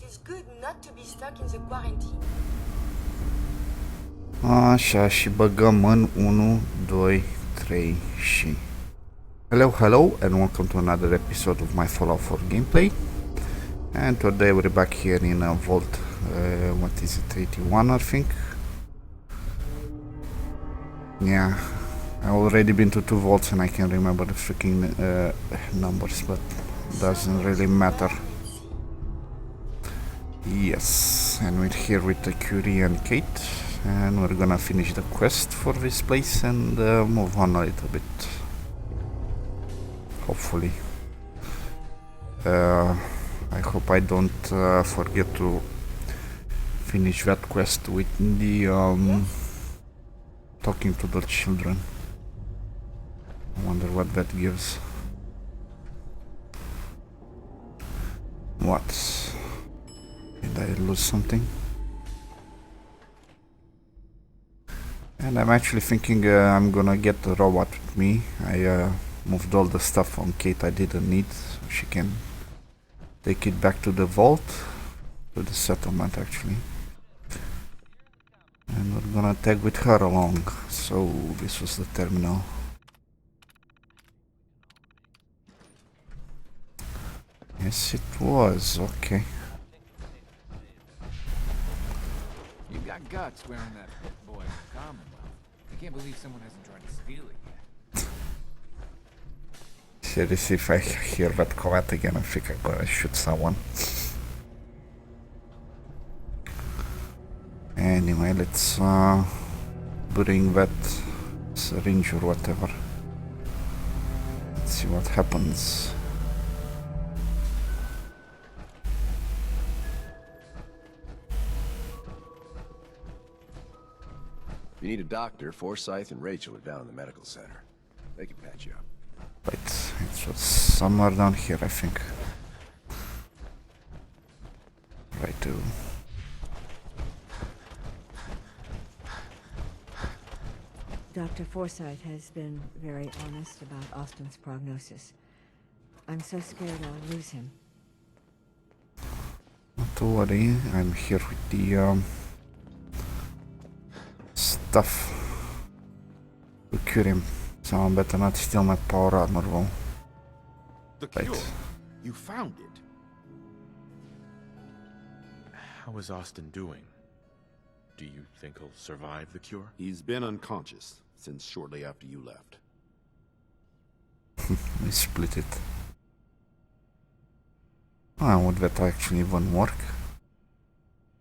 it is good not to be stuck in the quarantine. Așa, și băgăm în 1, 2, 3 și... Hello and welcome to another episode of my Fallout 4 gameplay. And today we're back here in a vault, what is it, 81 I think? Yeah, I've already been to 2 vaults and I can't remember the freaking numbers, but doesn't really matter. Yes, and we're here with the Curie and Kate, and we're gonna finish the quest for this place and move on a little bit. Hopefully. I hope I don't forget to finish that quest with the talking to the children. I wonder what that gives. What? Did I lose something? And I'm actually thinking I'm gonna get the robot with me. I moved all the stuff on Kate I didn't need, so she can take it back to the vault, to the settlement actually. And we're gonna tag with her along. So this was the terminal. Yes, it was. Okay. You got guts wearing that boy Commonwealth. I can't believe someone hasn't tried to steal it yet. Seriously, if I hear that comment again, I think I'm gonna shoot someone. Anyway, let's bring that syringe or whatever. Let's see what happens. If you need a doctor, Forsyth and Rachel are down in the medical center. They can patch you up. Right, it was somewhere down here, I think. Right to. Dr. Forsyth has been very honest about Austin's prognosis. I'm so scared I'll lose him. Not to worry, I'm here with the stuff to cure him. Someone better not steal my power armor though. The cure. Right. You found it. How is Austin doing? Do you think he'll survive the cure? He's been unconscious since shortly after you left. We split it. Oh, would that actually even work?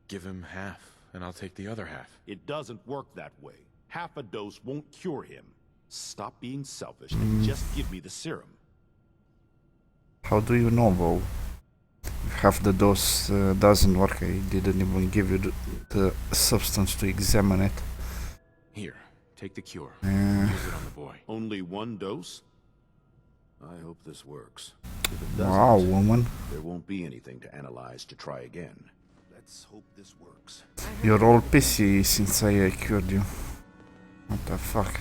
Give him half, and I'll take the other half. It doesn't work that way. Half a dose won't cure him. Stop being selfish and just give me the serum. How do you know though? If half the dose doesn't work, I didn't even give you the substance to examine it. Here, take the cure. Use it on the boy. Only one dose? I hope this works. If it doesn't, Wow, woman. there won't be anything to analyze to try again. Let's hope this works. You're all pissy since I cured you. What the fuck?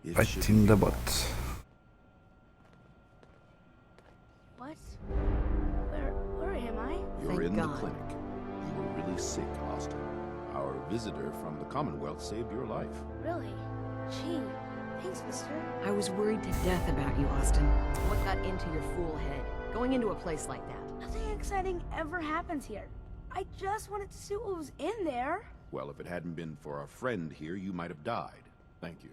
It Right should in be the all. butt. What? Where am I? You're Thank in God. the clinic. You were really sick, Austin. Our visitor from the Commonwealth saved your life. Really? Gee, thanks, mister. I was worried to death about you, Austin. What got into your fool head? Going into a place like that? Nothing exciting ever happens here. I just wanted to see what was in there. Well, if it hadn't been for our friend here, you might have died. Thank you.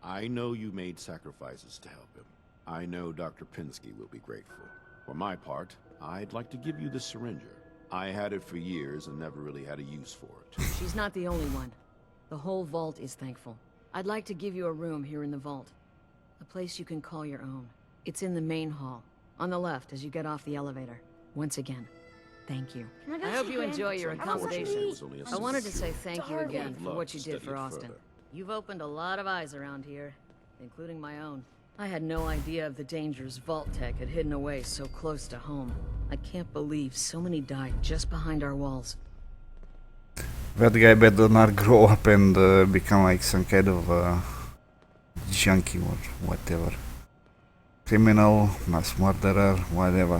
I know you made sacrifices to help him. I know Dr. Pinsky will be grateful. For my part, I'd like to give you the syringer. I had it for years and never really had a use for it. She's not the only one. The whole vault is thankful. I'd like to give you a room here in the vault. A place you can call your own. It's in the main hall, on the left as you get off the elevator. Once again, thank you. Can go I hope see you Grant? enjoy your I want accommodations. to eat. I wanted to say thank you starving. again for Love what to you did study for it Austin. further. You've opened a lot of eyes around here, including my own. I had no idea of the dangers Vault Tech had hidden away so close to home. I can't believe so many died just behind our walls. That guy better not grow up and become like some kind of junkie or whatever. Criminal, mass murderer, whatever.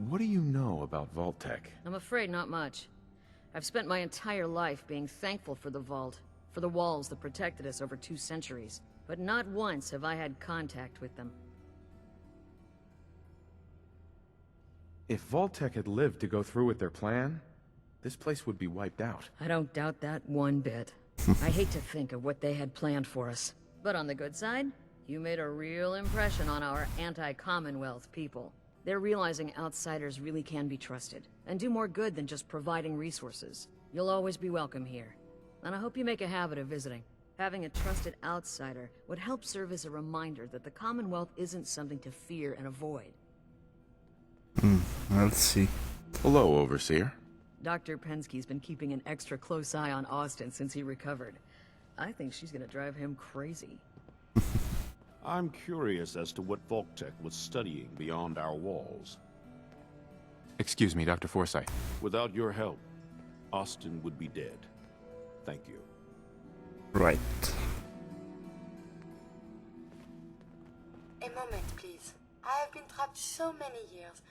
What do you know about Vault-Tec? I'm afraid not much. I've spent my entire life being thankful for the vault, for the walls that protected us over 2 centuries. But not once have I had contact with them. If Vault-Tec had lived to go through with their plan, this place would be wiped out. I don't doubt that one bit. I hate to think of what they had planned for us. But on the good side, you made a real impression on our anti-Commonwealth people. They're realizing outsiders really can be trusted, and do more good than just providing resources. You'll always be welcome here. And I hope you make a habit of visiting. Having a trusted outsider would help serve as a reminder that the Commonwealth isn't something to fear and avoid. Let's see. Hello, Overseer. Dr. Penske's been keeping an extra close eye on Austin since he recovered. I think she's gonna drive him crazy. I'm curious as to what Vault-Tec was studying beyond our walls. Excuse me, Dr. Forsyth. Without your help, Austin would be dead. Thank you. Right. A moment, please. I have been trapped so many years.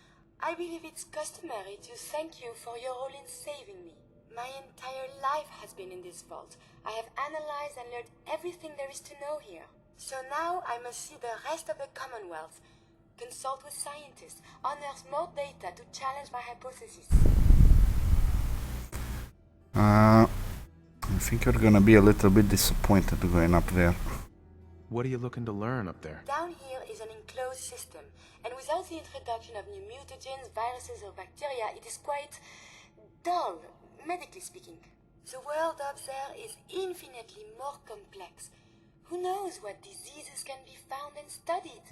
I believe it's customary to thank you for your role in saving me. My entire life has been in this vault. I have analyzed and learned everything there is to know here. So now I must see the rest of the Commonwealth, consult with scientists, unearth more data to challenge my hypothesis. I think you're gonna be a little bit disappointed going up there. What are you looking to learn up there? Down here is an enclosed system, and without the introduction of new mutagens, viruses or bacteria, it is quite dull, medically speaking. The world up there is infinitely more complex. Who knows what diseases can be found and studied?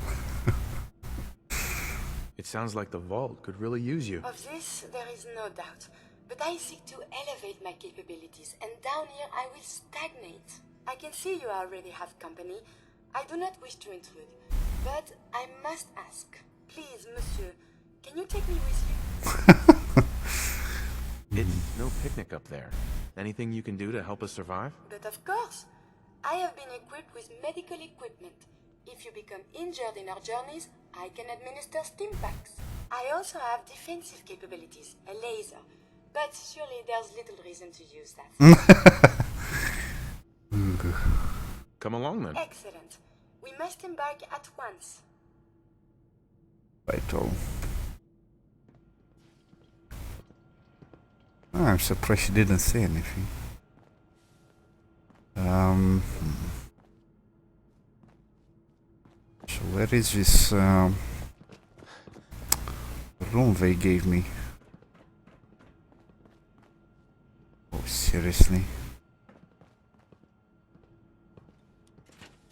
It sounds like the Vault could really use you. Of this, there is no doubt. But I seek to elevate my capabilities, and down here I will stagnate. I can see you already have company. I do not wish to intrude, but I must ask. Please, monsieur, can you take me with you? It's no picnic up there. Anything you can do to help us survive? But of course. I have been equipped with medical equipment. If you become injured in our journeys, I can administer stim packs. I also have defensive capabilities, a laser. But surely there's little reason to use that. Come along then. Excellent. We must embark at once. Right, oh. I'm surprised she didn't say anything. So where is this room they gave me? Oh, seriously?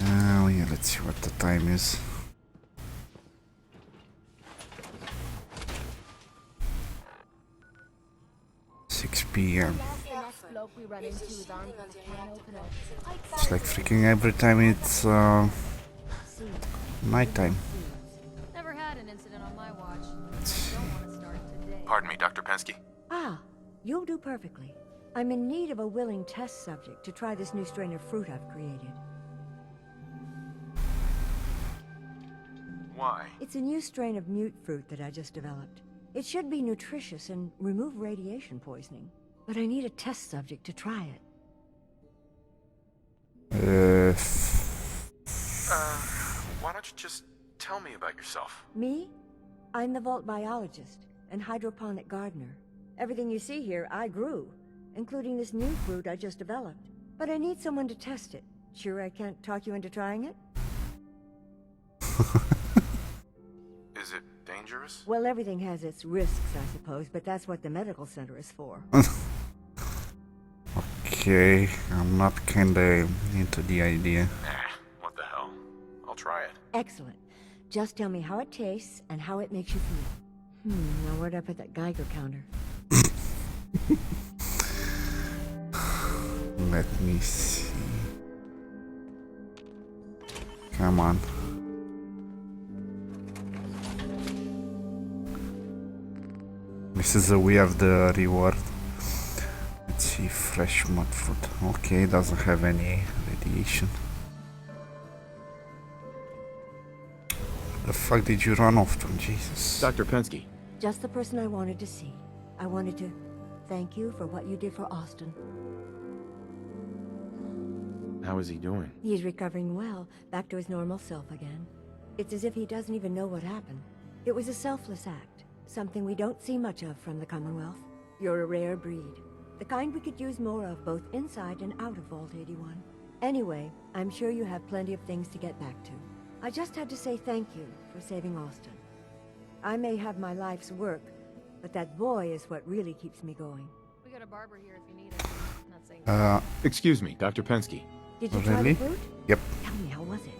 Oh yeah, let's see what the time is. PM. It's like freaking every time it's nighttime. Never had an incident on my watch. Don't want to start today. Pardon me, Dr. Pensky. Ah, you'll do perfectly. I'm in need of a willing test subject to try this new strain of fruit I've created. Why? It's a new strain of mute fruit that I just developed. It should be nutritious and remove radiation poisoning. But I need a test subject to try it. Why don't you just tell me about yourself? Me? I'm the vault biologist and hydroponic gardener. Everything you see here, I grew, including this new fruit I just developed. But I need someone to test it. Sure I can't talk you into trying it? Is it dangerous? Well, everything has its risks, I suppose, but that's what the medical center is for. Okay, I'm not kinda into the idea. Nah, what the hell? I'll try it. Excellent. Just tell me how it tastes and how it makes you feel. Now where'd I put that Geiger counter? Let me see. Come on. This is a weird reward. Let's see, fresh mud food. Okay, doesn't have any radiation. The fuck did you run off to, Jesus? Dr. Pensky. Just the person I wanted to see. I wanted to thank you for what you did for Austin. How is he doing? He's recovering well, back to his normal self again. It's as if he doesn't even know what happened. It was a selfless act, something we don't see much of from the Commonwealth. You're a rare breed, the kind we could use more of both inside and out of Vault 81. Anyway, I'm sure you have plenty of things to get back to. I just had to say thank you for saving Austin. I may have my life's work, but that boy is what really keeps me going. We got a barber here if you need it. I'm not saying Excuse me, Dr. Pensky. Did you try Really? the fruit? Yep. Tell me, how was it?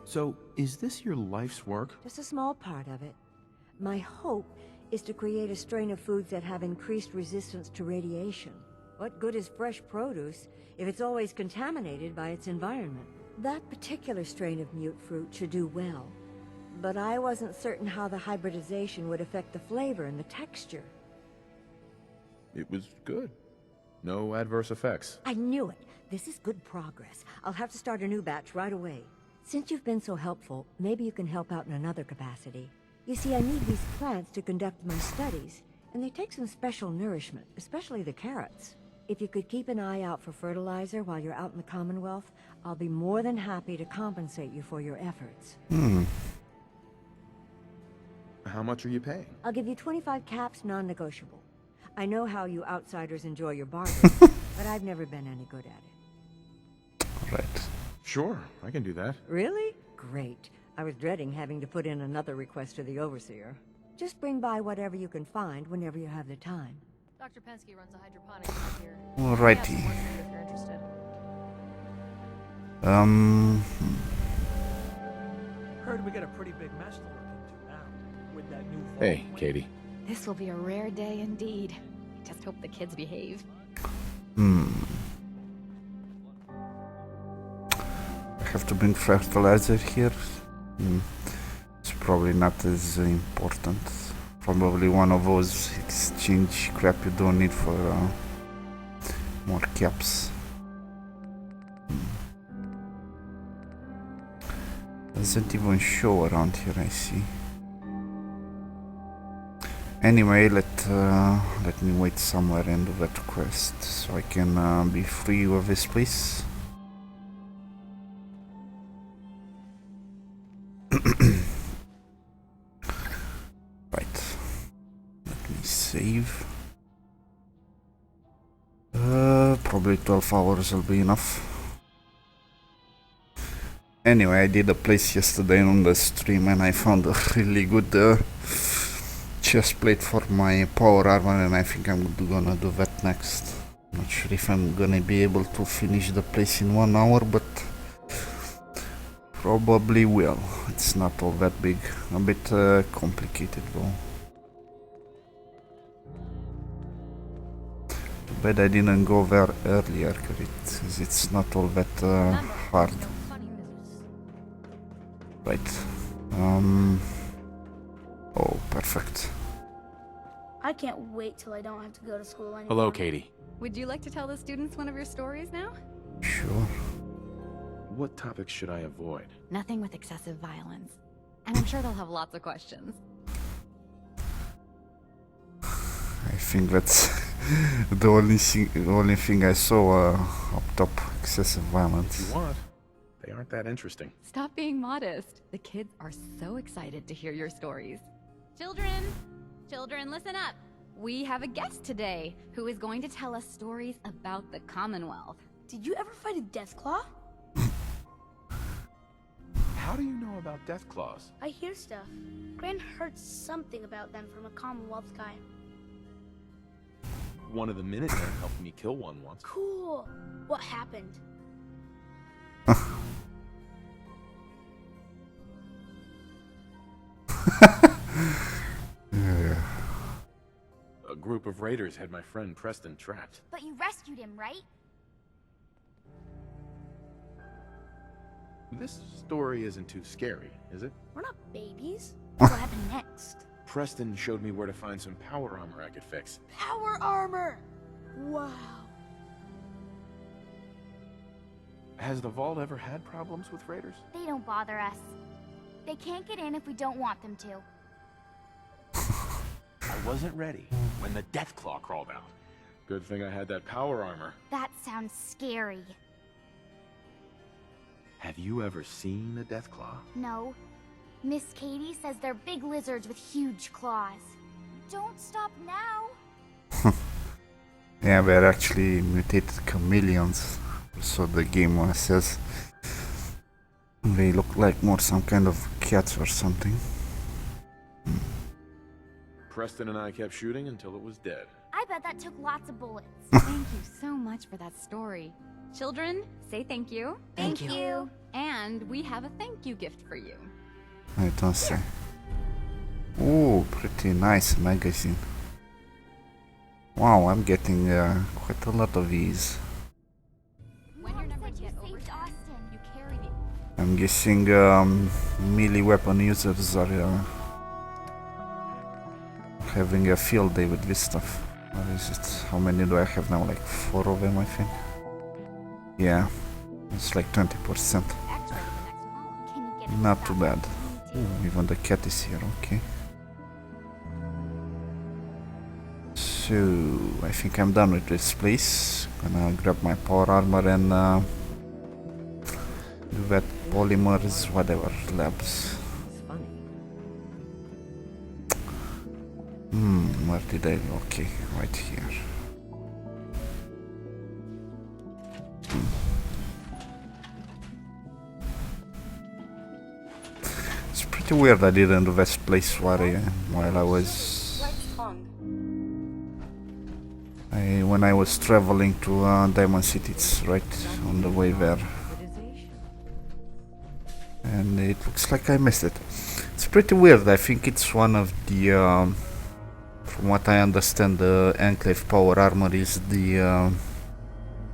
So, is this your life's work? Just a small part of it. My hope is to create a strain of foods that have increased resistance to radiation. What good is fresh produce if it's always contaminated by its environment? That particular strain of mute fruit should do well, but I wasn't certain how the hybridization would affect the flavor and the texture. It was good. No adverse effects. I knew it. This is good progress. I'll have to start a new batch right away. Since you've been so helpful, maybe you can help out in another capacity. You see, I need these plants to conduct my studies, and they take some special nourishment, especially the carrots. If you could keep an eye out for fertilizer while you're out in the Commonwealth, I'll be more than happy to compensate you for your efforts. How much are you paying? I'll give you 25 caps, non-negotiable. I know how you outsiders enjoy your bargains, but I've never been any good at it. Right. Sure, I can do that. Really? Great. I was dreading having to put in another request to the Overseer. Just bring by whatever you can find whenever you have the time. Dr. Pensky runs a hydroponic lab here. Alrighty. Yeah, some work for you if you're interested. Heard we got a pretty big mess to look into now with that new vault. Hey, Katie. This will be a rare day indeed. I just hope the kids behave. I have to bring fertilizer here. It's probably not as important. Probably one of those exchange crap you don't need for more caps. Doesn't even show around here, I see. Anyway, let me wait somewhere and do that quest so I can be free of this place. Right. Let me save. Probably 12 hours will be enough. Anyway, I did a place yesterday on the stream and I found a really good chest plate for my power armor, and I think I'm gonna do that next. Not sure if I'm gonna be able to finish the place in 1 hour, but probably will. It's not all that big. A bit complicated though. Too bad I didn't go there earlier, because it's not all that hard. Right. Oh, perfect. I can't wait till I don't have to go to school anymore. Hello, Katie. Would you like to tell the students one of your stories now? Sure. What topics should I avoid? Nothing with excessive violence. And I'm sure they'll have lots of questions. I think that's the only thing I saw up top. Excessive violence. If you want. They aren't that interesting. Stop being modest. The kids are so excited to hear your stories. Children, listen up. We have a guest today who is going to tell us stories about the Commonwealth. Did you ever fight a Deathclaw? How do you know about Deathclaws? I hear stuff. Gran heard something about them from a Commonwealth guy. One of the Minutemen helped me kill one once. Cool. What happened? A group of raiders had my friend Preston trapped. But you rescued him, right? This story isn't too scary, is it? We're not babies. What happened next? Preston showed me where to find some power armor I could fix. Power armor! Wow. Has the vault ever had problems with raiders? They don't bother us. They can't get in if we don't want them to. I wasn't ready when the Deathclaw crawled out. Good thing I had that power armor. That sounds scary. Have you ever seen the Deathclaw? No. Miss Katie says they're big lizards with huge claws. Don't stop now. Yeah, we're actually mutated chameleons. So the game says they look like more some kind of cats or something. Preston and I kept shooting until it was dead. I bet that took lots of bullets. Thank you so much for that story. Children, say thank you. Thank you. And we have a thank you gift for you. I don't say. Oh, pretty nice magazine. Wow, I'm getting quite a lot of these. When your number Said you get over saved Austin. you carry the I'm guessing melee weapon users are having a field day with this stuff. What is it? How many do I have now? Like 4 of them, I think. Yeah, it's like 20%. X-ray to the next column. Can you get it Not too without bad. me, too? Ooh, even the cat is here, okay. So, I think I'm done with this place. Gonna grab my power armor and do that polymers, whatever, labs. It's funny. Where did I go? Okay, right here. It's pretty weird I didn't do this place while I was... Quite strong. when I was traveling to Diamond City, it's right on the way there. And it looks like I missed it. It's pretty weird. I think it's one of the... from what I understand, the Enclave power armor is the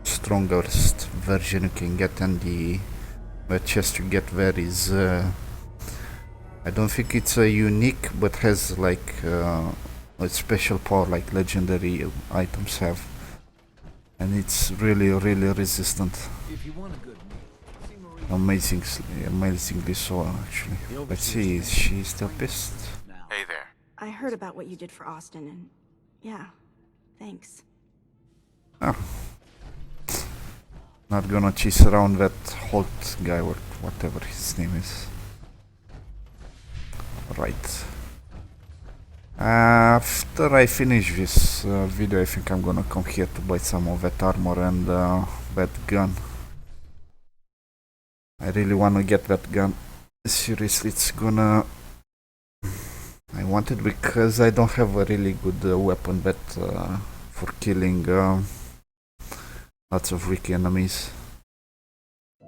strongest version you can get, and the chest you get there is... I don't think it's a unique, but has like a special power like legendary items have. And it's really resistant. If you want a good meal, see Marie. Amazingly so, actually. Let's see, is she still pissed? Hey there. I heard about what you did for Austin, and yeah, thanks. Oh. Not gonna chase around that Holt guy or whatever his name is. Right. After I finish this video, I think I'm gonna come here to buy some of that armor and that gun. I really wanna get that gun. Seriously, it's gonna... I want it because I don't have a really good weapon that for killing lots of weak enemies.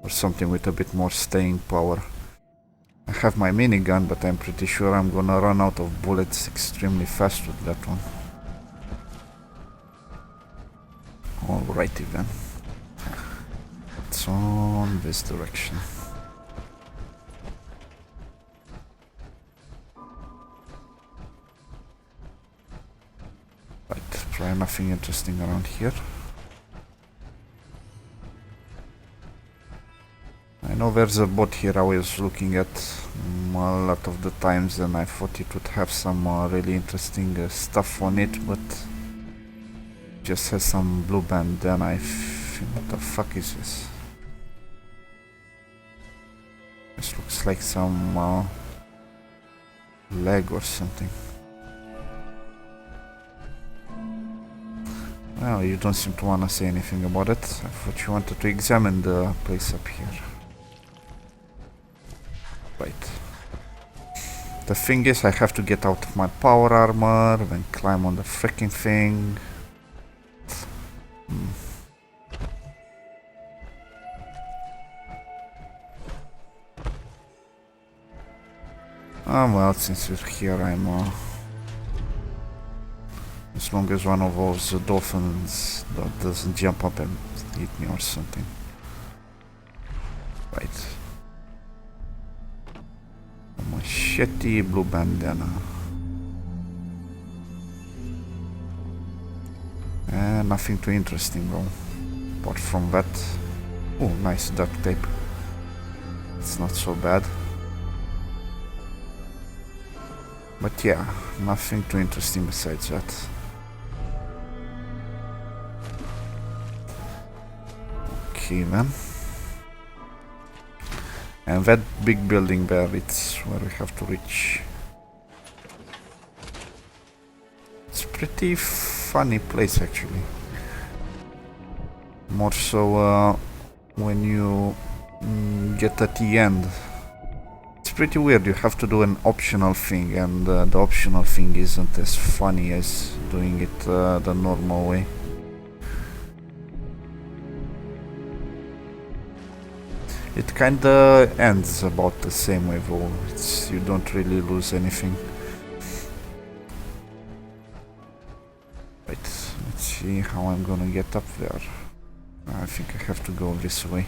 Or something with a bit more staying power. I have my minigun, but I'm pretty sure I'm gonna run out of bullets extremely fast with that one. Alrighty then. It's on this direction. Right, try nothing interesting around here. I know there's a bot here I was looking at a lot of the times, and I thought it would have some really interesting stuff on it, but just has some blue band. Then I think, what the fuck is this? This looks like some leg or something. Well, you don't seem to want to say anything about it. I thought you wanted to examine the place up here. Right. The thing is, I have to get out of my power armor, then climb on the freaking thing. Well, since we're here, I'm as long as one of those dolphins doesn't jump up and eat me or something. Right. Oh my shit. machete, blue bandana. Nothing too interesting though, apart from that. Oh, nice duct tape. It's not so bad. But yeah, nothing too interesting besides that. Okay then. And that big building there, it's where we have to reach. It's pretty funny place actually. More so when you get at the end. It's pretty weird, you have to do an optional thing, and the optional thing isn't as funny as doing it the normal way. It kinda ends about the same way though, you don't really lose anything. Right, let's see how I'm gonna get up there. I think I have to go this way.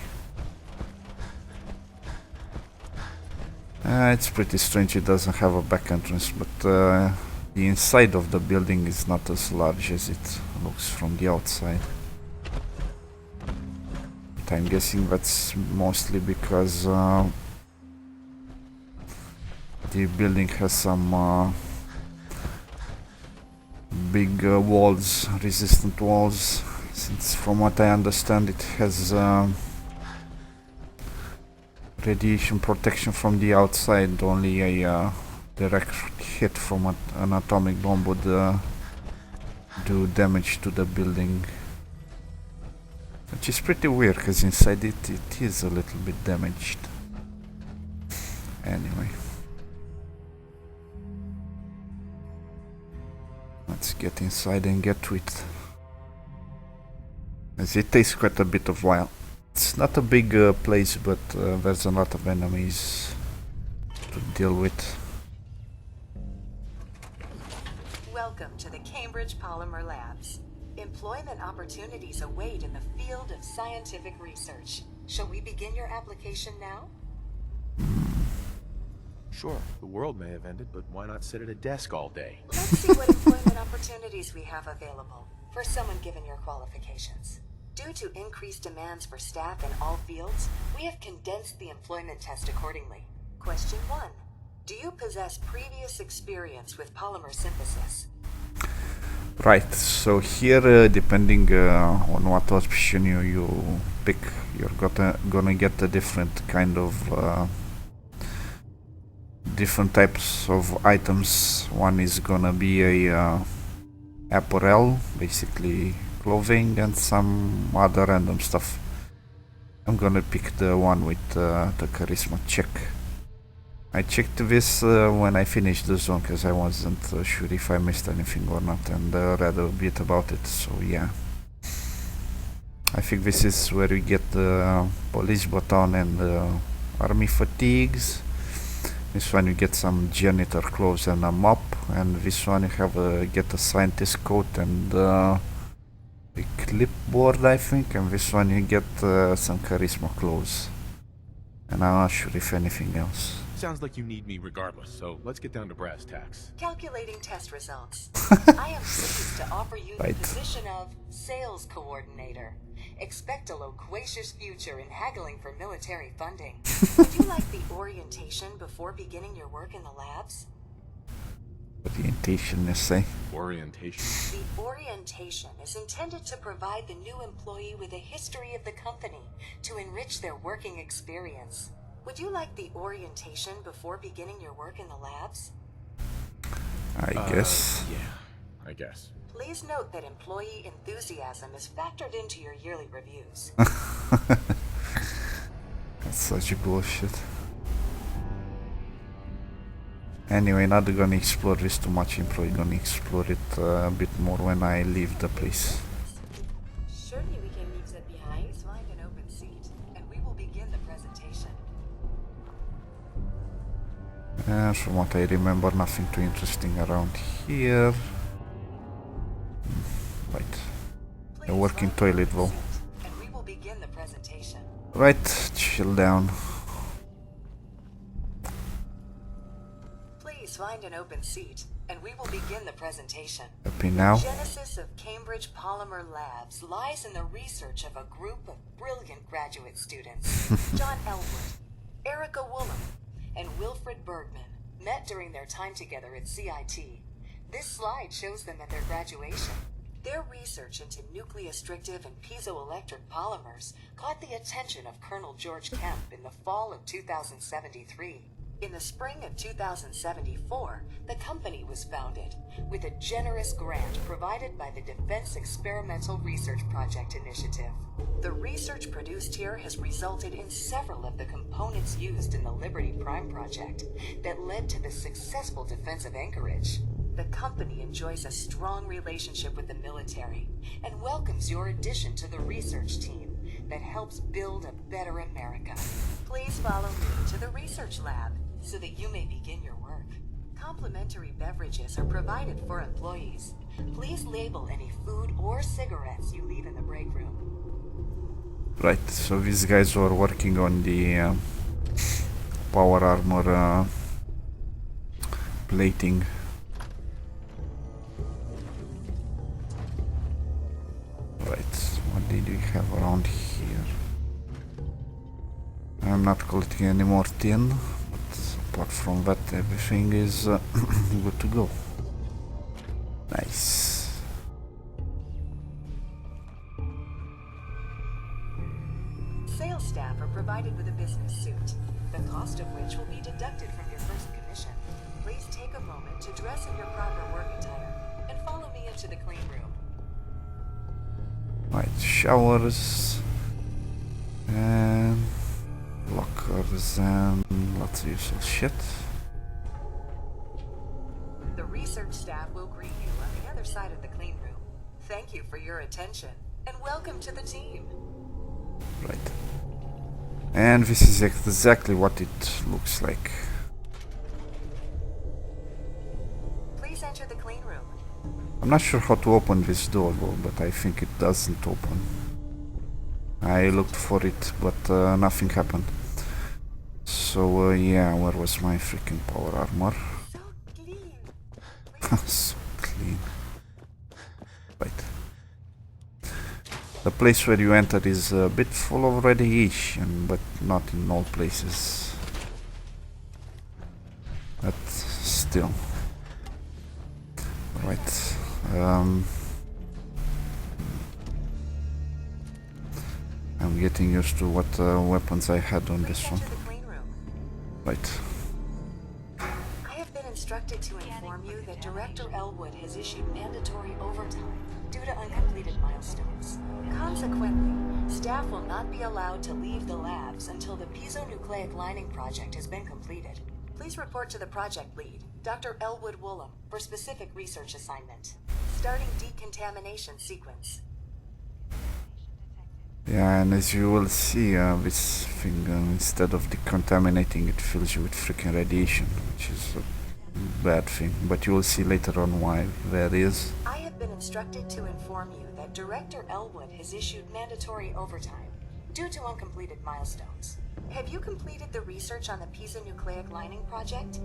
It's pretty strange, it doesn't have a back entrance, but the inside of the building is not as large as it looks from the outside. But I'm guessing that's mostly because the building has some big walls, resistant walls, since from what I understand it has radiation protection from the outside. Only a direct hit from an atomic bomb would do damage to the building, which is pretty weird because inside it is a little bit damaged. Anyway, let's get inside and get to it, as it takes quite a bit of while. It's not a big place, but there's a lot of enemies to deal with. Welcome to the Cambridge Polymer Labs. Employment opportunities await in the field of scientific research. Shall we begin your application now? Sure, the world may have ended, but why not sit at a desk all day? Let's see what employment opportunities we have available for someone given your qualifications. Due to increased demands for staff in all fields, we have condensed the employment test accordingly. Question 1. Do you possess previous experience with polymer synthesis? Right, so here depending on what option you pick, you're gonna get a different kind of different types of items. One is gonna be a apparel, basically clothing, and some other random stuff. I'm gonna pick the one with the charisma check. I checked this when I finished the zone because I wasn't sure if I missed anything or not, and read a bit about it, so yeah. I think this is where you get the police baton and the army fatigues. This one you get some janitor clothes and a mop, and this one you have get a scientist coat and a clipboard, I think, and this one you get some charisma clothes, and I'm not sure if anything else. Sounds like you need me regardless, so let's get down to brass tacks. Calculating test results. I am pleased to offer you the position of sales coordinator. Expect a loquacious future in haggling for military funding. Would you like the orientation before beginning your work in the labs? Orientation, you say? Orientation? The orientation is intended to provide the new employee with a history of the company to enrich their working experience. Would you like the orientation before beginning your work in the labs? I guess. Yeah, I guess. Please note that employee enthusiasm is factored into your yearly reviews. That's such bullshit. Anyway, not gonna explore this too much. I'm probably gonna explore it a bit more when I leave the place. Surely we can leave that behind. Please find an open seat, and we will begin the presentation. From what I remember, nothing too interesting around here. Right. A working toilet though. And we will begin the presentation. Right, chill down. find an open seat, and we will begin the presentation. Happy now? The genesis of Cambridge Polymer Labs lies in the research of a group of brilliant graduate students. John Elwood, Erica Woolham, and Wilfred Bergman met during their time together at CIT. This slide shows them at their graduation. Their research into nucleostrictive and piezoelectric polymers caught the attention of Colonel George Kemp in the fall of 2073. In the spring of 2074, the company was founded, with a generous grant provided by the Defense Experimental Research Project Initiative. The research produced here has resulted in several of the components used in the Liberty Prime project that led to the successful defense of Anchorage. The company enjoys a strong relationship with the military and welcomes your addition to the research team that helps build a better America. Please follow me to the research lab so that you may begin your work. Complimentary beverages are provided for employees. Please label any food or cigarettes you leave in the break room. Right, so these guys were working on the power armor plating. Right, what did we have around here? I'm not collecting any more tin, but apart from that, everything is good to go. Nice. Sales staff are provided with a business suit, the cost of which will be deducted from your first commission. Please take a moment to dress in your proper work attire and follow me into the clean room. Right, showers and lockers and lots of useful shit. The research staff will greet you on the other side of the clean room. Thank you for your attention and welcome to the team. Right. And this is exactly what it looks like. Please enter the clean room. I'm not sure how to open this door though, but I think it doesn't open. I looked for it, but nothing happened. So yeah, where was my freaking power armor? So clean. So clean. Right. The place where you enter is a bit full of radiation, but not in all places. But still. Right. I'm getting used to what weapons I had on this one. Right. I have been instructed to inform you that Director Elwood has issued mandatory overtime due to uncompleted milestones. Consequently, staff will not be allowed to leave the labs until the Piezonucleic lining project has been completed. Please report to the project lead, Dr. Elwood Woolham, for specific research assignment. Starting decontamination sequence. Yeah, and as you will see, this thing, instead of decontaminating, it fills you with freaking radiation, which is a bad thing. But you will see later on why that is. I have been instructed to inform you that Director Elwood has issued mandatory overtime due to uncompleted milestones. Have you completed the research on the Piezonucleic lining project?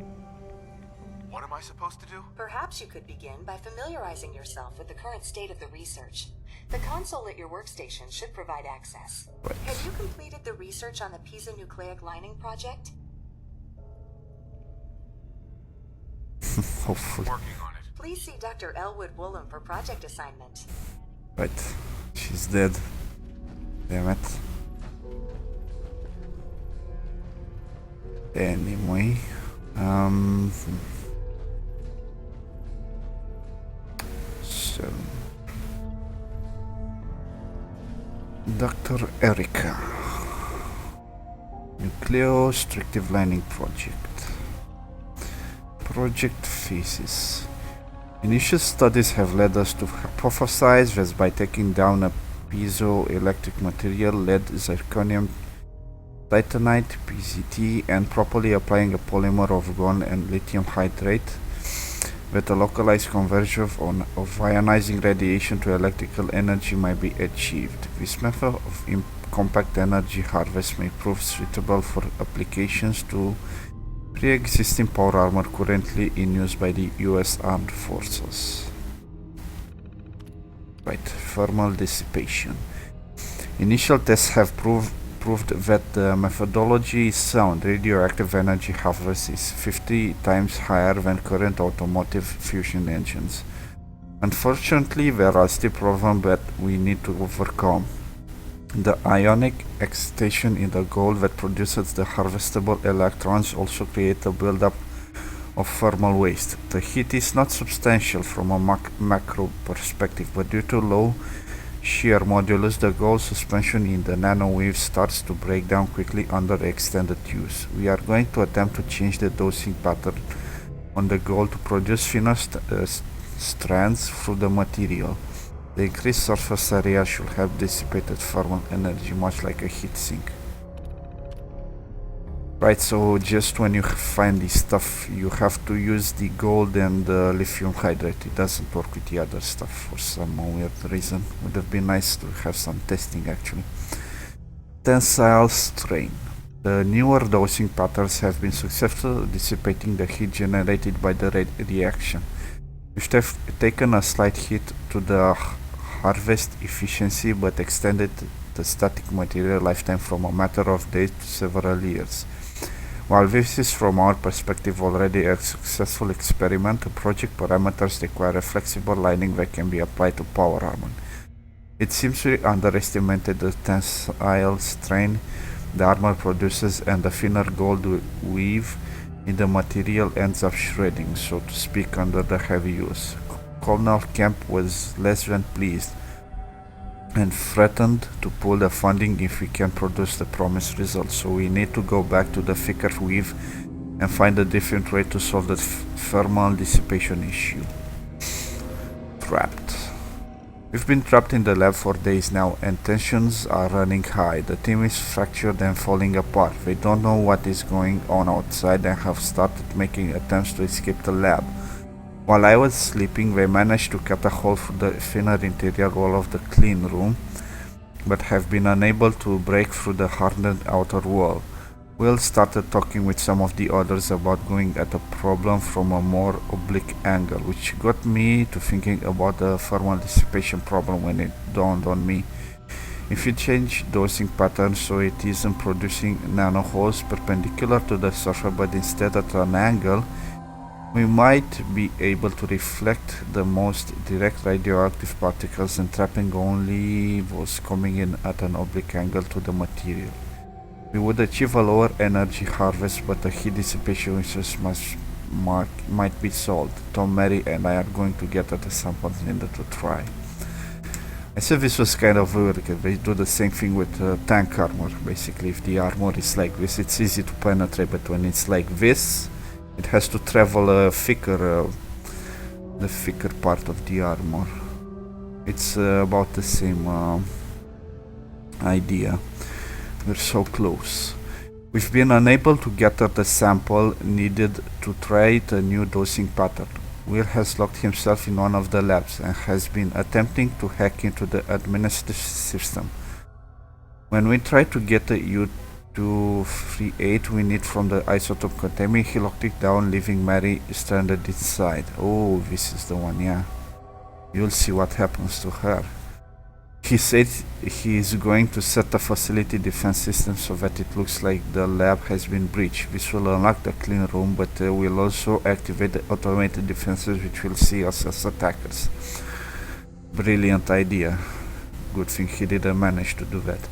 What am I supposed to do? Perhaps you could begin by familiarizing yourself with the current state of the research. The console at your workstation should provide access. Right. Have you completed the research on the Piezonucleic lining project? Hopefully. Working on it. Please see Dr. Elwood Woolham for project assignment. Right. She's dead. Damn it. Anyway. So Dr. Erica. Nucleostrictive lining project. Project thesis. Initial studies have led us to hypothesize that by taking down a piezoelectric material, lead, zirconium, titanite, PCT, and properly applying a polymer of GON and lithium hydrate, that a localized conversion of ionizing radiation to electrical energy might be achieved. This method of compact energy harvest may prove suitable for applications to Pre-existing power armor currently in use by the US Armed Forces. Right, thermal dissipation. Initial tests have proved that the methodology is sound. Radioactive energy harvest is 50 times higher than current automotive fusion engines. Unfortunately, there are still problems that we need to overcome. The ionic excitation in the gold that produces the harvestable electrons also create a buildup of thermal waste. The heat is not substantial from a macro perspective, but due to low shear modulus, the gold suspension in the nanowave starts to break down quickly under extended use. We are going to attempt to change the dosing pattern on the gold to produce thinner strands through the material. The increased surface area should have dissipated thermal energy, much like a heat sink. Right, so just when you find this stuff, you have to use the gold and the lithium hydrate. It doesn't work with the other stuff for some weird reason. Would have been nice to have some testing actually. Tensile strain. The newer dosing patterns have been successful dissipating the heat generated by the reaction. Which have taken a slight hit to the harvest efficiency but extended the static material lifetime from a matter of days to several years. While this is from our perspective already a successful experiment, the project parameters require a flexible lining that can be applied to power armor. It seems we underestimated the tensile strain the armor produces, and the thinner gold weave in the material ends up shredding, so to speak, under the heavy use. Colonel Kemp was less than pleased and threatened to pull the funding if we can produce the promised results, so we need to go back to the thicker weave and find a different way to solve the thermal dissipation issue. Trapped. We've been trapped in the lab for days now and tensions are running high. The team is fractured and falling apart. They don't know what is going on outside and have started making attempts to escape the lab. While I was sleeping, they managed to cut a hole through the thinner interior wall of the clean room, but have been unable to break through the hardened outer wall. Will started talking with some of the others about going at the problem from a more oblique angle, which got me to thinking about the thermal dissipation problem when it dawned on me. If you change dosing pattern so it isn't producing nanoholes perpendicular to the surface but instead at an angle, we might be able to reflect the most direct radioactive particles and trapping only those coming in at an oblique angle to the material. We would achieve a lower energy harvest, but the heat dissipation issues might be solved. Tom, Mary and I are going to get at the samples needed to try. I said this was kind of weird because they do the same thing with tank armor. Basically, if the armor is like this, it's easy to penetrate, but when it's like this, it has to travel the thicker part of the armor. It's about the same idea. We're so close. We've been unable to get at the sample needed to try a new dosing pattern. Will has locked himself in one of the labs and has been attempting to hack into the administrative system. When we tried to get the U-238 we need from the isotope container, he locked it down, leaving Mary stranded inside. Oh, this is the one, yeah. You'll see what happens to her. He said he is going to set a facility defense system so that it looks like the lab has been breached. This will unlock the clean room, but will also activate the automated defenses which will see us as attackers. Brilliant idea. Good thing he didn't manage to do that.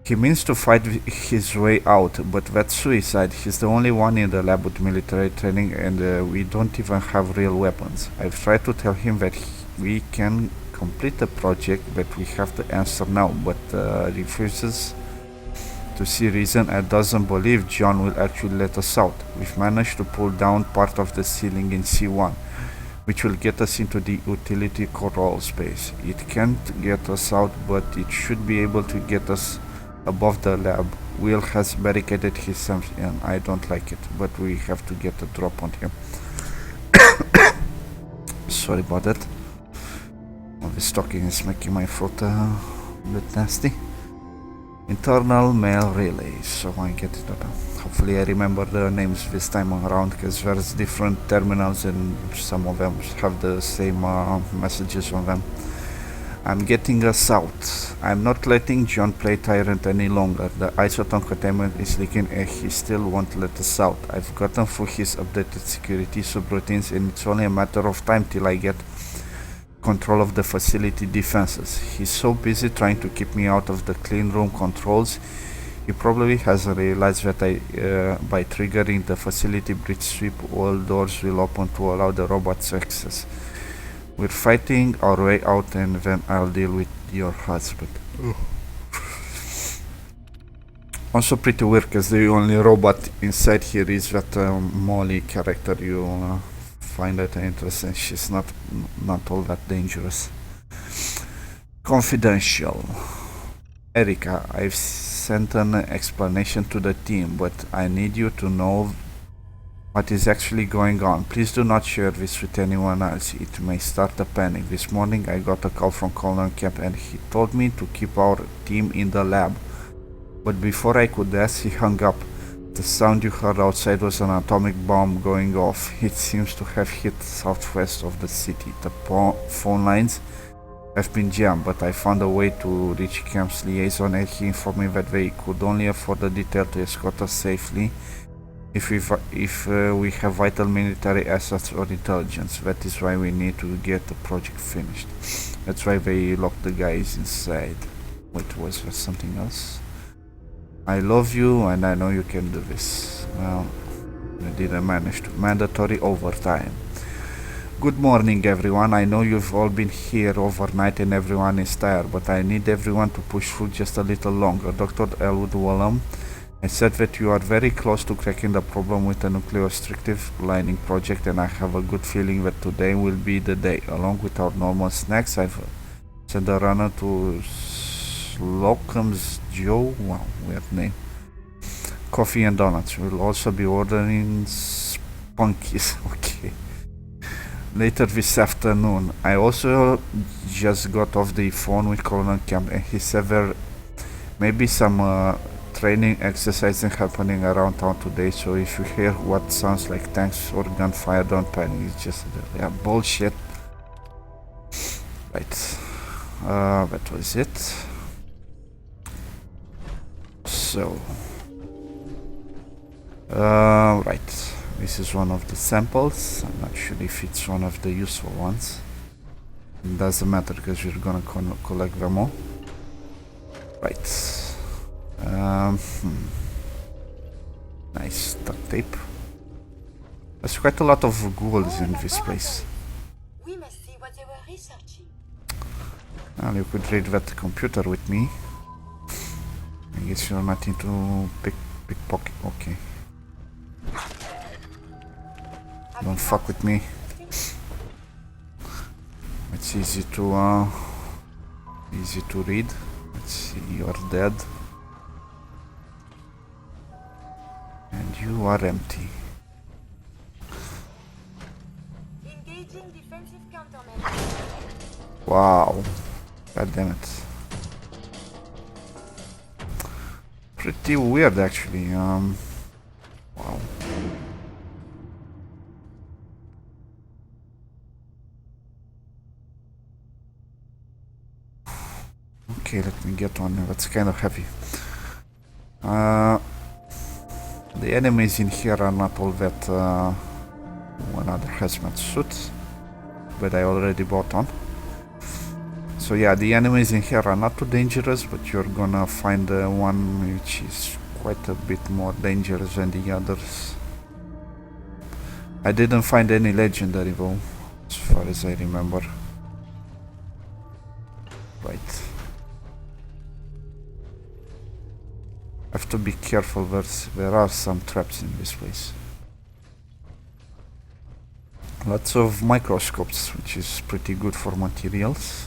He means to fight his way out, but that's suicide. He's the only one in the lab with military training and we don't even have real weapons. I've tried to tell him that we can complete the project, but we have the answer now, but refuses to see reason and doesn't believe John will actually let us out. We've managed to pull down part of the ceiling in C1, which will get us into the utility crawl space. It can't get us out, but it should be able to get us above the lab. Will has barricaded himself in. I don't like it, but we have to get a drop on him. Sorry about that. All this talking is making my throat a bit nasty. Internal mail relay, so I get it. Hopefully I remember the names this time around, because there's different terminals and some of them have the same messages on them. I'm getting us out. I'm not letting John play tyrant any longer. The isotope containment is leaking and he still won't let us out. I've gotten through his updated security subroutines and it's only a matter of time till I get control of the facility defenses. He's so busy trying to keep me out of the clean room controls, he probably hasn't realized that by triggering the facility breach sweep, all doors will open to allow the robots access. We're fighting our way out and then I'll deal with your husband. Also pretty weird because the only robot inside here is that Molly character. You find that interesting. She's not all that dangerous. Confidential. Erica, I've sent an explanation to the team, but I need you to know what is actually going on. Please do not share this with anyone else. It may start a panic. This morning I got a call from Colonel Kemp and he told me to keep our team in the lab. But before I could ask, he hung up. The sound you heard outside was an atomic bomb going off. It seems to have hit southwest of the city. The phone lines have been jammed, but I found a way to reach Camp's liaison and he informed me that they could only afford the detail to escort us safely if we have vital military assets or intelligence. That is why we need to get the project finished. That's why they locked the guys inside. Wait, was there something else? I love you and I know you can do this. Well, I didn't manage to. Mandatory overtime. Good morning everyone. I know you've all been here overnight and everyone is tired, but I need everyone to push through just a little longer. Dr. Elwood Wallum, I said that you are very close to cracking the problem with the nucleorestrictive lining project, and I have a good feeling that today will be the day. Along with our normal snacks, I've sent a runner to Slocum's Joe. Wow, weird name. Coffee and donuts. We'll also be ordering spunkies. Okay. Later this afternoon. I also just got off the phone with Colonel Kemp and he said there may be some training exercising happening around town today, so if you hear what sounds like tanks or gunfire, don't panic. It's just bullshit. Right. That was it. So right, this is one of the samples. I'm not sure if it's one of the useful ones. It doesn't matter because we're gonna collect them all. Right. Nice duct tape. There's quite a lot of ghouls in this place. We must see what they were researching. Well, you could read that computer with me. I guess you're not into pickpocket. Okay. Don't fuck with me. It's easy to read. Let's see, you're dead. And you are empty. Engaging defensive countermeasures. Wow. God damn it. Pretty weird actually. Wow. Okay, let me get on. That's kind of heavy. The enemies in here are not all that one other hazmat suit, but I already bought on. So yeah, the enemies in here are not too dangerous, but you're gonna find one which is quite a bit more dangerous than the others. I didn't find any legendary though, as far as I remember. Right. Have to be careful, there are some traps in this place. Lots of microscopes, which is pretty good for materials.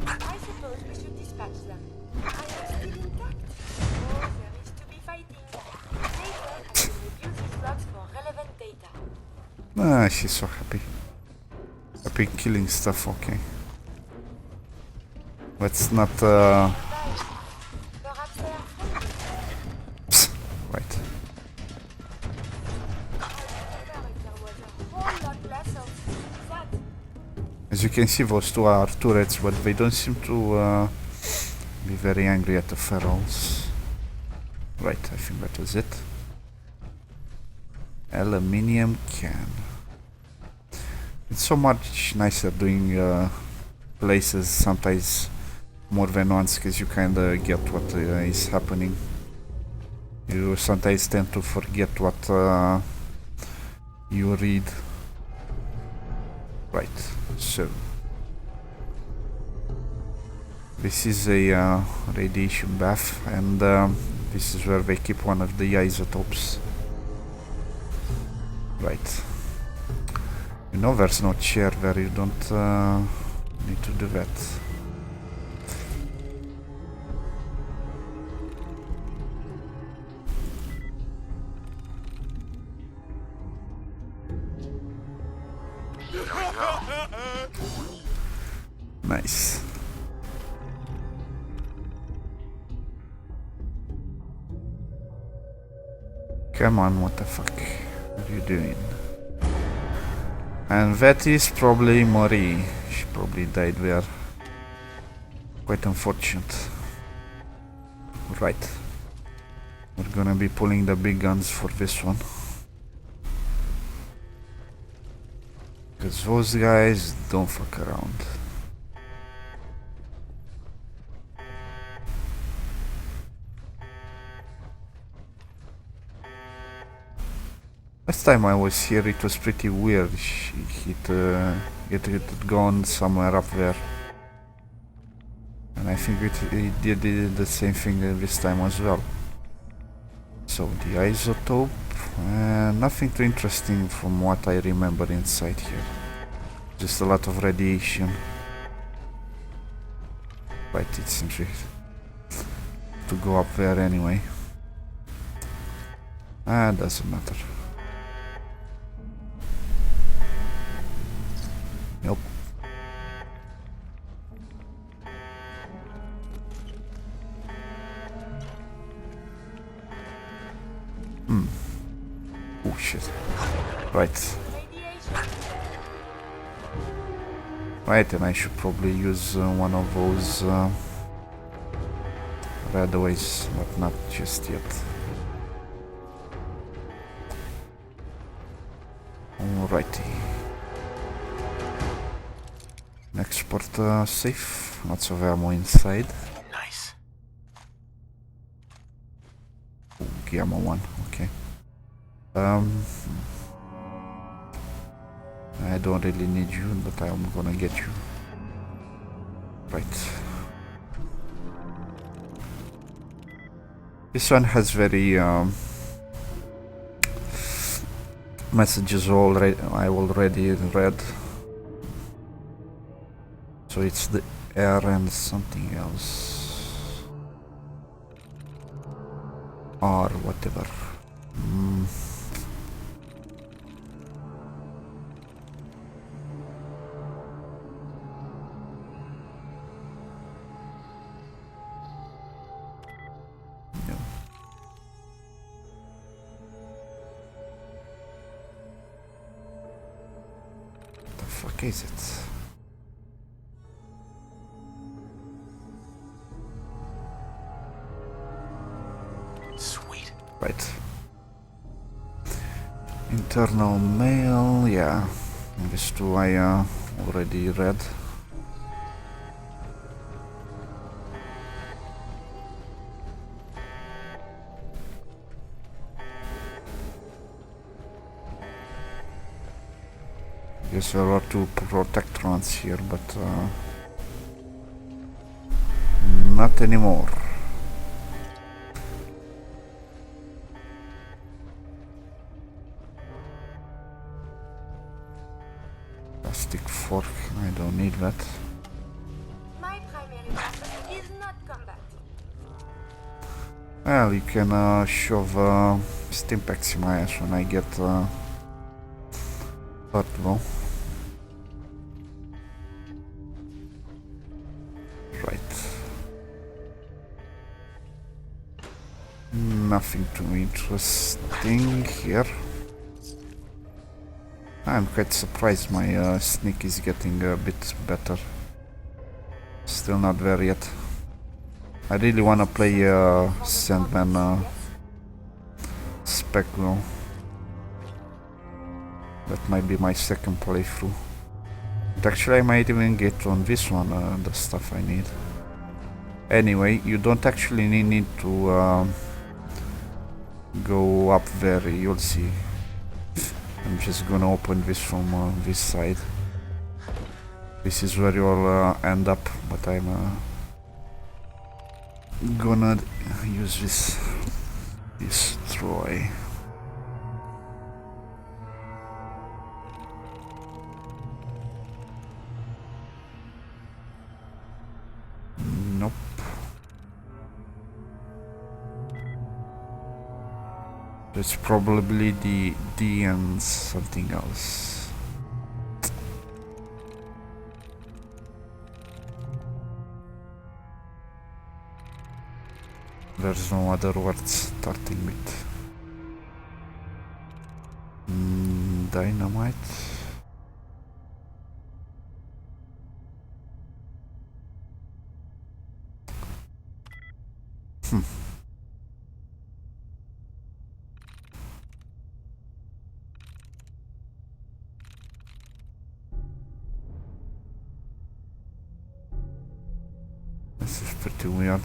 I suppose we should dispatch them. I am still intact. Oh, there is to be fighting. Later, I will review these logs for relevant data. Ah, she's so happy. Happy killing stuff, okay. Let's not right. As you can see, those two are turrets, but they don't seem to be very angry at the ferals. Right, I think that was it. Aluminium can. It's so much nicer doing places sometimes more than once, because you kinda get what is happening. You sometimes tend to forget what you read. Right, so this is a radiation bath, and this is where they keep one of the isotopes. Right. You know there's no chair there, you don't need to do that. Nice. Come on, what the fuck are you doing? And that is probably Marie. She probably died there. Quite unfortunate. Right. We're gonna be pulling the big guns for this one. Because those guys don't fuck around. Last time I was here it was pretty weird. It had gone somewhere up there. And I think it did the same thing this time as well. So the isotope, nothing too interesting from what I remember inside here. Just a lot of radiation. Right, it seems to go up there anyway. Doesn't matter. Nope. Oh shit. Right. Right, and I should probably use one of those radaways, but not just yet. Alrighty. Export safe, lots of ammo inside. Nice. Ooh, gamma one, okay. I don't really need you, but I'm gonna get you. Right. This one has very messages already I already read. So it's the air and something else. Or whatever. No. What the fuck is it? Right. Internal mail, yeah. These two I already read. Guess there are two protectrons here, but not anymore. Plastic fork, I don't need that. My primary purpose is not combat. Well, you can shove steam packs in my ass when I get hurt though. Right. nothing too interesting here. I'm quite surprised my sneak is getting a bit better. Still not there yet. I really wanna play Sandman spec though. That might be my second playthrough. But actually I might even get on this one the stuff I need. Anyway, you don't actually need to go up there, you'll see. I'm just gonna open this from this side. This is where you'll end up, but I'm gonna use this destroy. Nope. It's probably the D and something else. There's no other words starting with dynamite. This is pretty weird.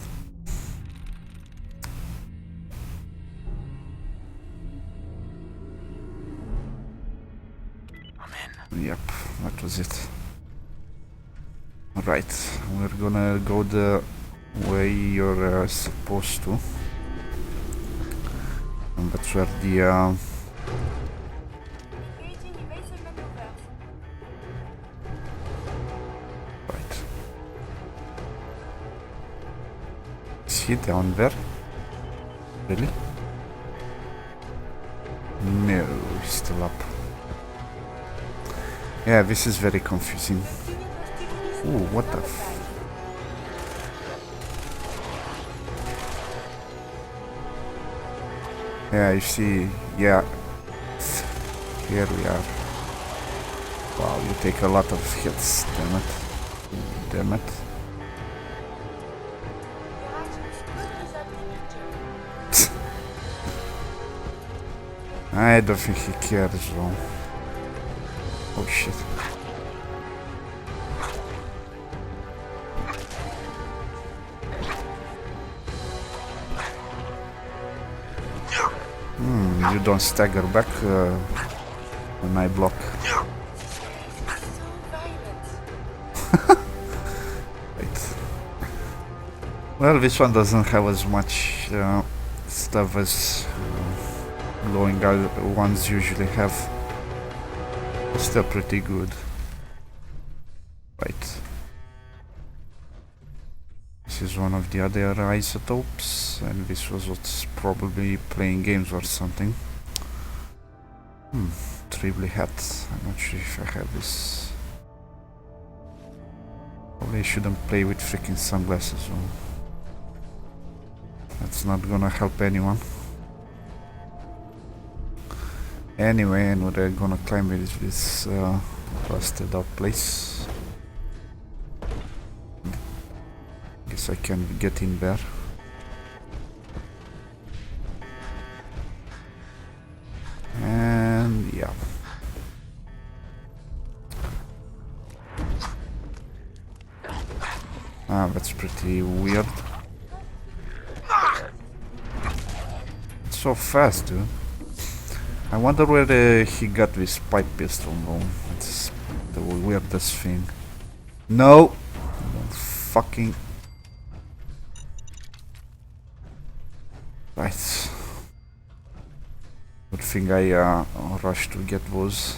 Yep, that was it. Right, we're gonna go the way you're supposed to. And that's where the right. Is he down there? Really? No, he's still up. Yeah, this is very confusing. Ooh, what the f... Yeah, you see, yeah. Here we are. Wow, you take a lot of hits, damn it. Damn it. I don't think he cares though. Oh shit. You don't stagger back when I block. Wait. Well, this one doesn't have as much stuff as glowing ones usually have. Still pretty good. Right. This is one of the other isotopes, and this was what's probably playing games or something. Tribly hat. I'm not sure if I have this. Probably I shouldn't play with freaking sunglasses on. That's not gonna help anyone. Anyway, and we're gonna climb this busted up place. Guess I can get in there. And yeah. Ah, that's pretty weird. It's so fast, dude. I wonder where he got this pipe pistol though. It's the weirdest thing. No! Don't fucking... Right. Good thing I rushed to get those.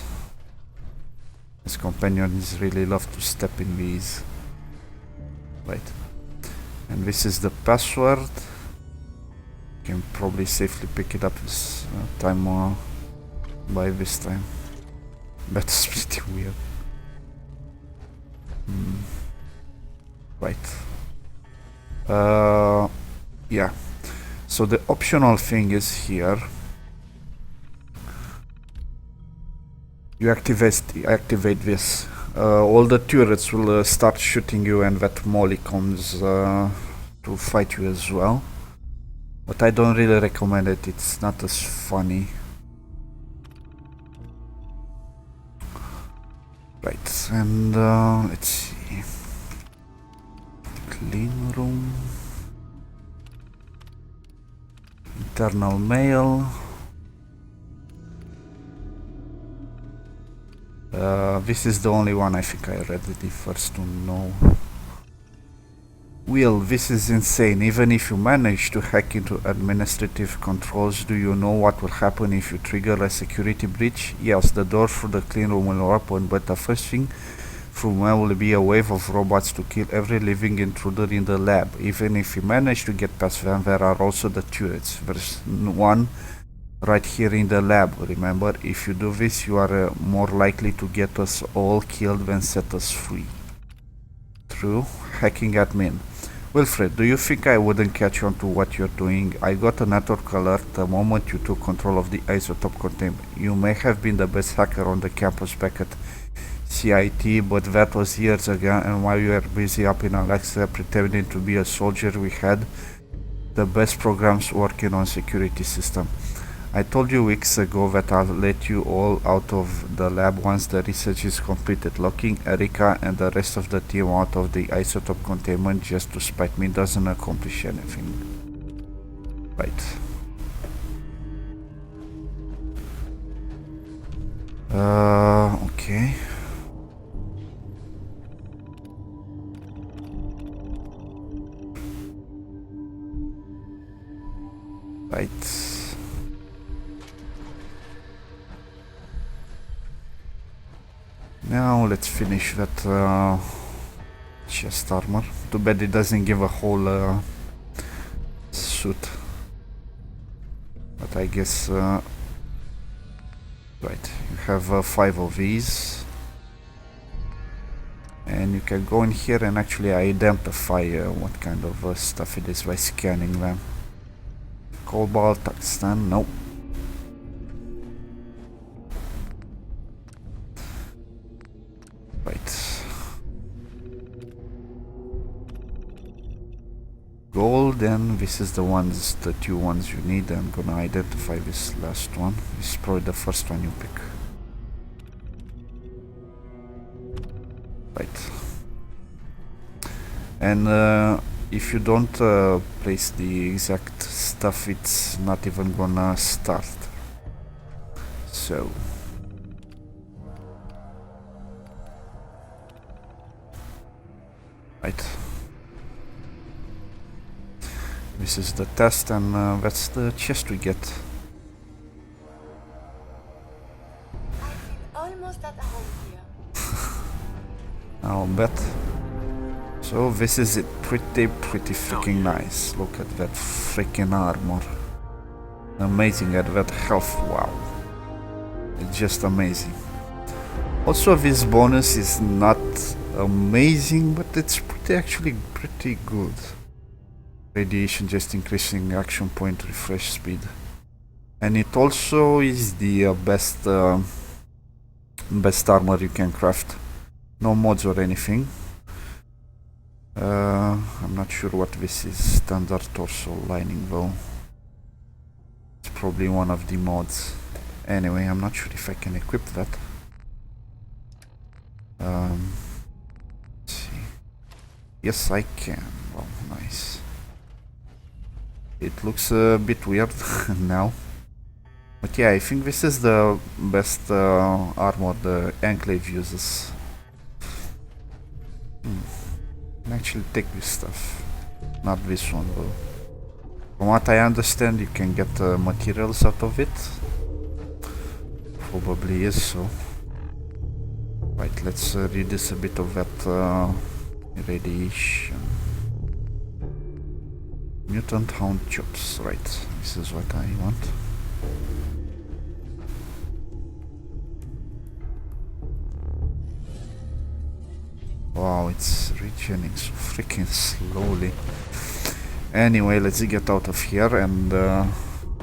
His companions really love to step in these. Right. And this is the password. Can probably safely pick it up this time. By this time. That's pretty weird. Right. Yeah. So the optional thing is here. You activate this. All the turrets will start shooting you, and that Molly comes to fight you as well. But I don't really recommend it. It's not as funny. Right, and let's see. Clean room. Internal mail. This is the only one I think I read the first one. No. Will, this is insane. Even if you manage to hack into administrative controls, do you know what will happen if you trigger a security breach? Yes, the door for the clean room will open, but the first thing from where will be a wave of robots to kill every living intruder in the lab. Even if you manage to get past them, there are also the turrets. There's one right here in the lab. Remember, if you do this, you are more likely to get us all killed than set us free. True. Hacking admin. Wilfred, do you think I wouldn't catch on to what you're doing? I got a network alert the moment you took control of the Isotope containment. You may have been the best hacker on the campus back at CIT, but that was years ago, and while you were busy up in Alexa pretending to be a soldier, we had the best programs working on security system. I told you weeks ago that I'll let you all out of the lab once the research is completed. Locking Erika and the rest of the team out of the Isotope containment just to spite me doesn't accomplish anything. Right. Okay. Right. Now let's finish that chest armor. Too bad it doesn't give a whole suit. But I guess... right, you have 5 of these. And you can go in here and actually identify what kind of stuff it is by scanning them. Cobalt, tungsten, nope. Right. Gold, and this is the 2 ones you need. I'm gonna identify this last one. This is probably the first one you pick. Right. And if you don't place the exact stuff, it's not even gonna start. So right. This is the test, and that's the chest we get. I feel almost at home here. I'll bet. So this is it. Pretty freaking nice. Look at that freaking armor. Amazing at that health. Wow. It's just amazing. Also, this bonus is not amazing, but it's actually pretty good. Radiation just increasing action point refresh speed, and it also is the best armor you can craft. No mods or anything. I'm not sure what this is. Standard torso lining though. It's probably one of the mods. Anyway, I'm not sure if I can equip that. Let's see. Yes, I can. Well, nice. It looks a bit weird now. But yeah, I think this is the best armor the Enclave uses. Can actually take this stuff. Not this one though. From what I understand, you can get materials out of it. Probably is so. Right, let's reduce a bit of that radiation. Mutant hound chops, right, this is what I want. Wow, it's regening so freaking slowly. Anyway, let's get out of here and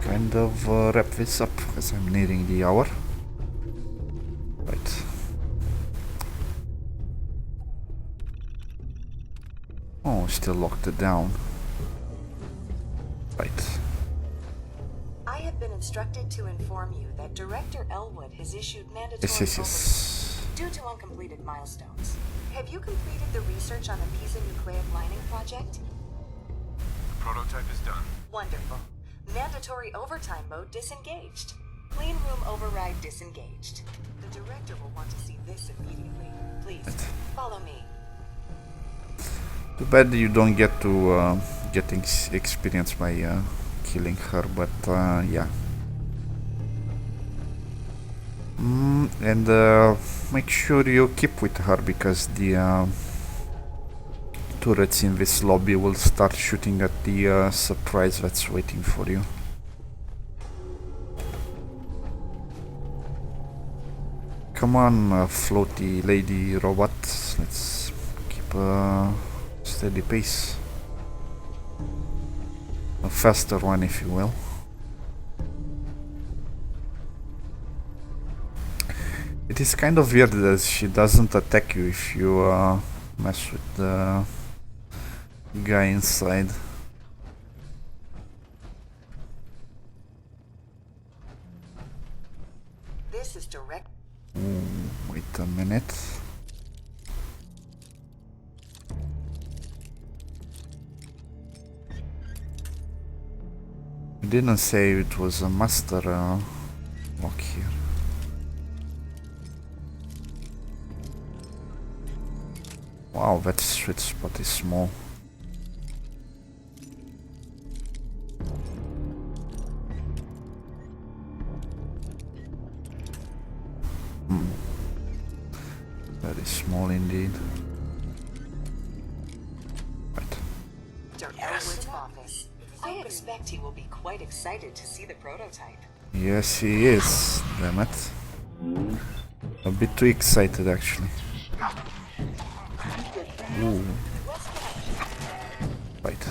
kind of wrap this up, because I'm nearing the hour. Right. Oh, still locked it down. Right. I have been instructed to inform you that Director Elwood has issued mandatory Yes. due to uncompleted milestones. Have you completed the research on the Piezonucleic mining project? The prototype is done. Wonderful. Mandatory overtime mode disengaged. Clean room override disengaged. The director will want to see this immediately. Please, follow me. Too bad you don't get to getting experience by killing her, but yeah. And make sure you keep with her, because the turrets in this lobby will start shooting at the surprise that's waiting for you. Come on, floaty lady robot, let's keep a steady pace. A faster one, if you will. It is kind of weird that she doesn't attack you if you mess with the guy inside. This is direct. Wait a minute. You didn't say it was a master lock here. Wow, that sweet spot is small. Very small indeed. Right. Dr. Elwood's office. I expect he will be quite excited to see the prototype. Yes, he is. Damn it. A bit too excited, actually. Ooh. Right.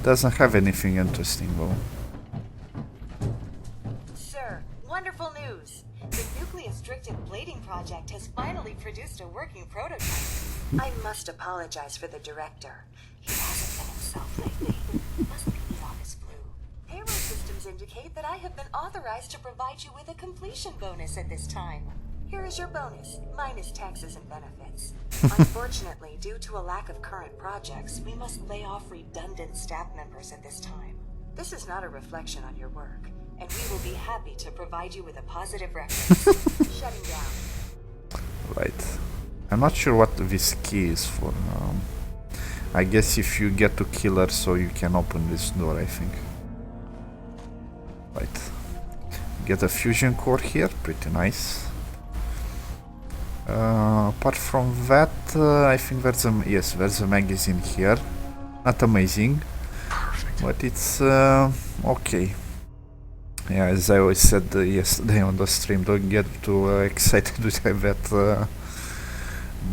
Doesn't have anything interesting though. Sir, wonderful news. The nucleus-stricted blading project has finally produced a working prototype. I must apologize for the director. He hasn't been himself lately. Must be on his flu. Payroll systems indicate that I have been authorized to provide you with a completion bonus at this time. Here is your bonus, minus taxes and benefits. Unfortunately, due to a lack of current projects, we must lay off redundant staff members at this time. This is not a reflection on your work, and we will be happy to provide you with a positive reference. Shutting down. Right. I'm not sure what this key is for. I guess if you get to kill her, so you can open this door, I think. Right. Get a fusion core here, pretty nice. Apart from that, I think there's a magazine here. Not amazing, but it's okay. Yeah, as I always said yesterday on the stream, don't get too excited with that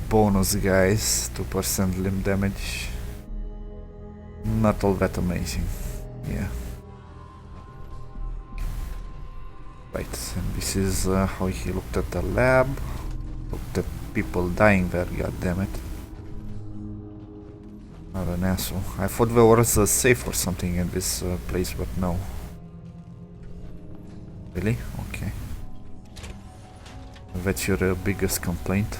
bonus, guys. 2% limb damage. Not all that amazing. Yeah. Right, and this is how he looked at the lab. Looked at people dying there, goddammit. Not an asshole. I thought there was a safe or something in this place, but no. Really? Okay. That's your biggest complaint.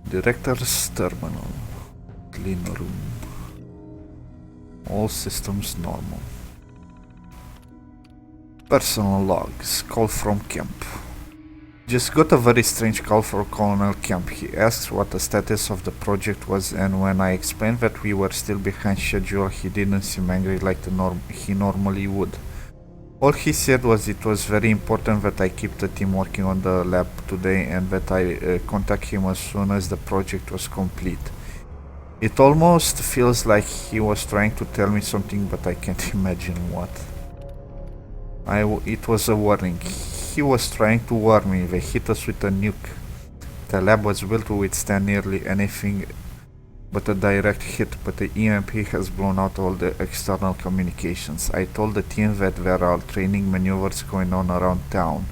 Director's terminal. Clean room. All systems normal. Personal logs. Call from camp. Just got a very strange call from Colonel Camp. He asked what the status of the project was, and when I explained that we were still behind schedule, he didn't seem angry like he normally would. All he said was it was very important that I keep the team working on the lab today and that I contact him as soon as the project was complete. It almost feels like he was trying to tell me something, but I can't imagine what. It was a warning. He was trying to warn me. They hit us with a nuke. The lab was built to withstand nearly anything but a direct hit, but the EMP has blown out all the external communications. I told the team that there are training maneuvers going on around town,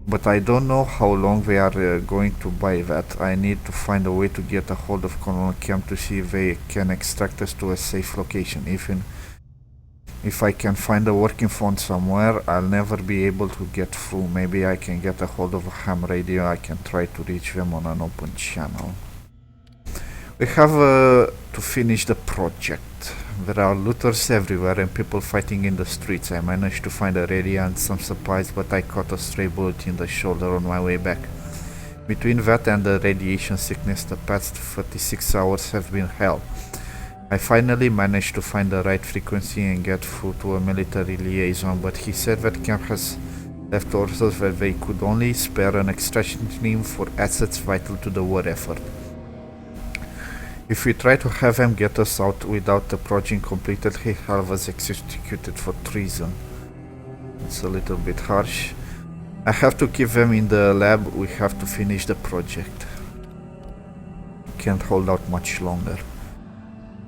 but I don't know how long they are going to buy that. I need to find a way to get a hold of Colonel Kemp to see if they can extract us to a safe location. Even if I can find a working phone somewhere, I'll never be able to get through. Maybe I can get a hold of a ham radio. I can try to reach them on an open channel. We have to finish the project. There are looters everywhere and people fighting in the streets. I managed to find a radio and some supplies, but I caught a stray bullet in the shoulder on my way back. Between that and the radiation sickness, the past 36 hours have been hell. I finally managed to find the right frequency and get through to a military liaison, but he said that Camp has left orders that they could only spare an extraction team for assets vital to the war effort. If we try to have them get us out without the project completed, he'll have us executed for treason. It's a little bit harsh. I have to keep them in the lab. We have to finish the project. Can't hold out much longer.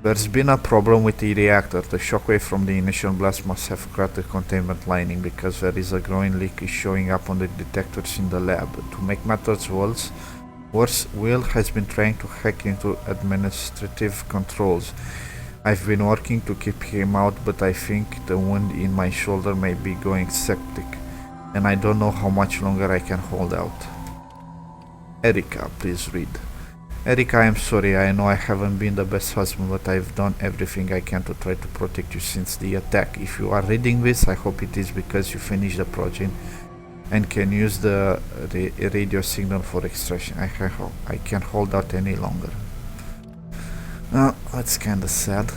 There's been a problem with the reactor. The shockwave from the initial blast must have cracked the containment lining, because there is a growing leak showing up on the detectors in the lab. To make matters worse, Will has been trying to hack into administrative controls. I've been working to keep him out, but I think the wound in my shoulder may be going septic, and I don't know how much longer I can hold out. Erica, please read. Erica, I'm sorry. I know I haven't been the best husband, but I've done everything I can to try to protect you since the attack. If you are reading this, I hope it is because you finished the project and can use the radio signal for extraction. I can't hold out any longer. That's kinda sad.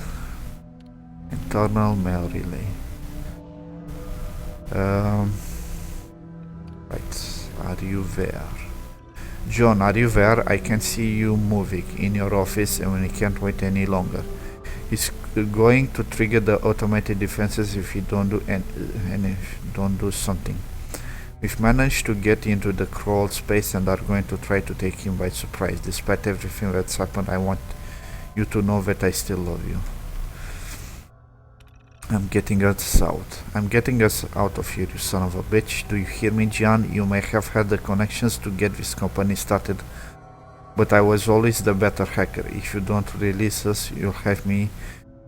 Internal mail relay. Right, are you there? John, are you there? I can see you moving in your office and we can't wait any longer. It's going to trigger the automated defenses if you don't do something. We've managed to get into the crawl space and are going to try to take him by surprise. Despite everything that's happened, I want you to know that I still love you. I'm getting us out. I'm getting us out of here, you son of a bitch. Do you hear me, John? You may have had the connections to get this company started, but I was always the better hacker. If you don't release us, you'll have me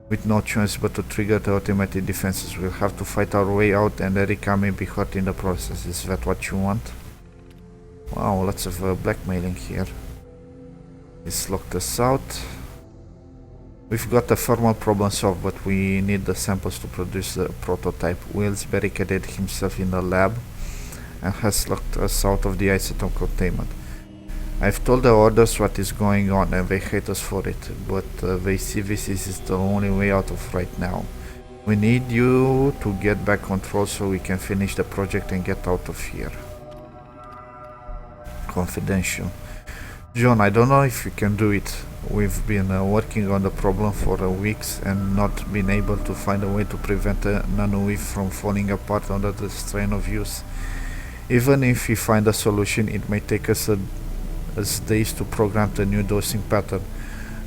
with no choice but to trigger the automated defenses. We'll have to fight our way out, and Erica may be hurt in the process. Is that what you want? Wow, lots of blackmailing here. He's locked us out. We've got a formal problem solved, but we need the samples to produce the prototype. Will's barricaded himself in the lab and has locked us out of the isotope containment. I've told the orders what is going on and they hate us for it, but they see this is the only way out of right now. We need you to get back control so we can finish the project and get out of here. Confidential. John, I don't know if you can do it. We've been working on the problem for weeks and not been able to find a way to prevent a nanowave from falling apart under the strain of use. Even if we find a solution, it may take us days to program the new dosing pattern.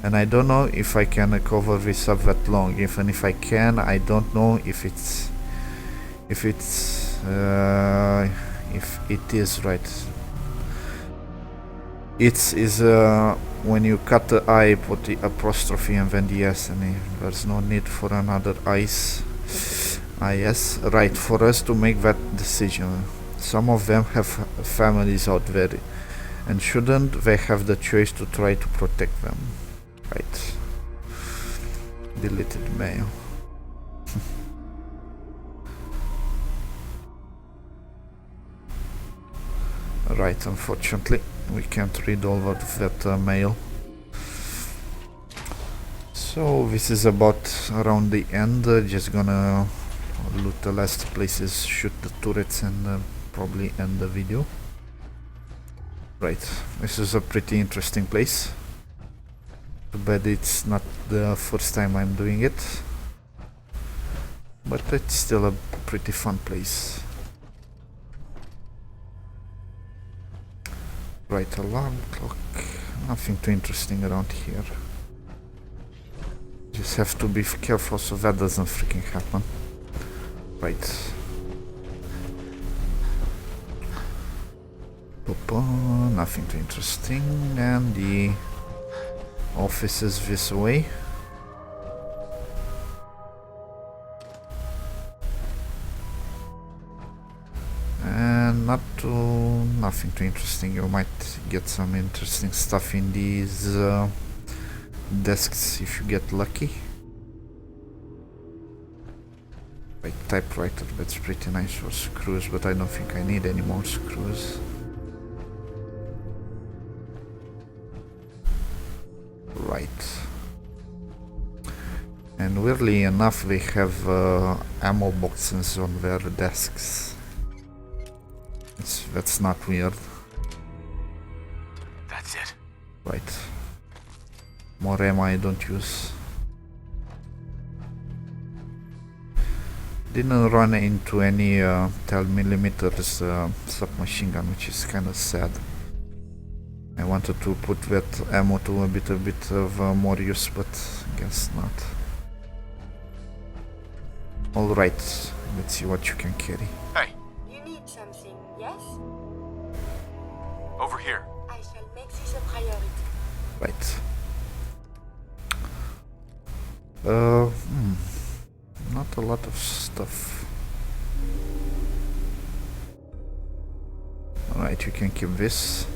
And I don't know if I can cover this up that long. Even if I can, I don't know if it is right. It is when you cut the I, put the apostrophe and then the S, and there's no need for another IS. Right, for us to make that decision. Some of them have families out there, and shouldn't they have the choice to try to protect them? Right. Deleted mail. Right, unfortunately we can't read all of that mail. So this is about around the end. Just gonna loot the last places, shoot the turrets, and probably end the video. Right, this is a pretty interesting place. Too bad it's not the first time I'm doing it, but it's still a pretty fun place. Right, alarm clock. Nothing too interesting around here. Just have to be careful so that doesn't freaking happen. Right. Nothing too interesting, and the office is this way. And nothing too interesting. You might get some interesting stuff in these desks if you get lucky. Right, typewriter, that's pretty nice for screws, but I don't think I need any more screws. Right. And weirdly enough, they have ammo boxes on their desks. That's not weird. That's it. Right. More ammo I don't use. Didn't run into any 10mm submachine gun, which is kind of sad. I wanted to put that ammo to a bit of more use, but guess not. Alright, let's see what you can carry. Hey, You need something, yes? over here. I shall make this a priority. Right. Not a lot of stuff. Alright, you can keep this.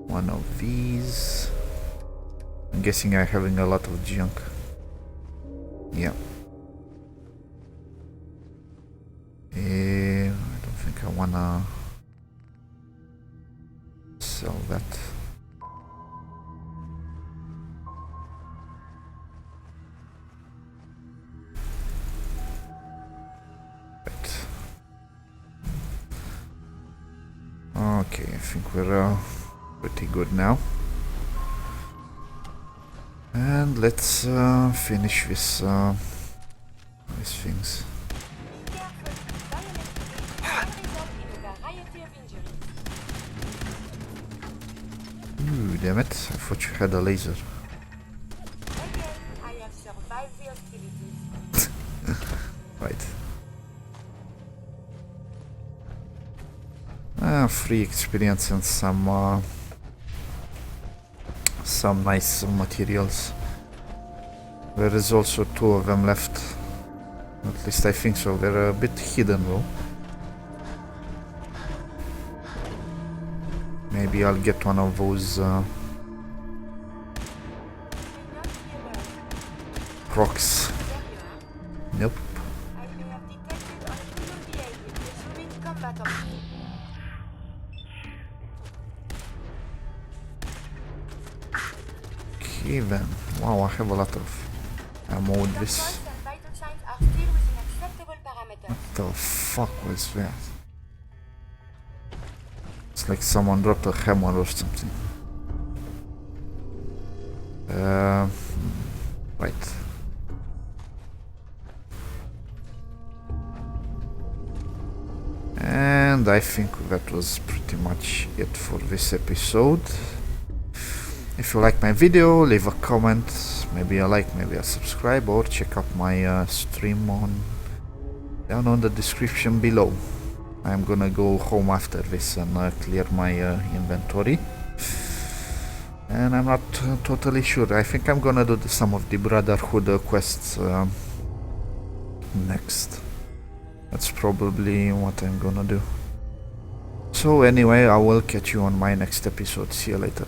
One of these. I'm guessing I'm having a lot of junk. Yeah. I don't think I wanna sell that. Right. Okay, I think we're pretty good now. And let's finish this these things. Ooh, damn it! I thought you had a laser. I have survived the hostilities. Right. Free experience and some nice materials. There is also 2 of them left. At least I think so. They're a bit hidden though. Maybe I'll get one of those rocks. Nope. Okay then. Wow, I have a lot of ammo with this. What the fuck was that? It's like someone dropped a hammer or something. Right. And I think that was pretty much it for this episode. If you like my video, leave a comment, maybe a like, maybe a subscribe, or check out my stream down on the description below. I'm gonna go home after this and clear my inventory. And I'm not totally sure. I think I'm gonna do some of the Brotherhood quests next. That's probably what I'm gonna do. So anyway, I will catch you on my next episode. See you later.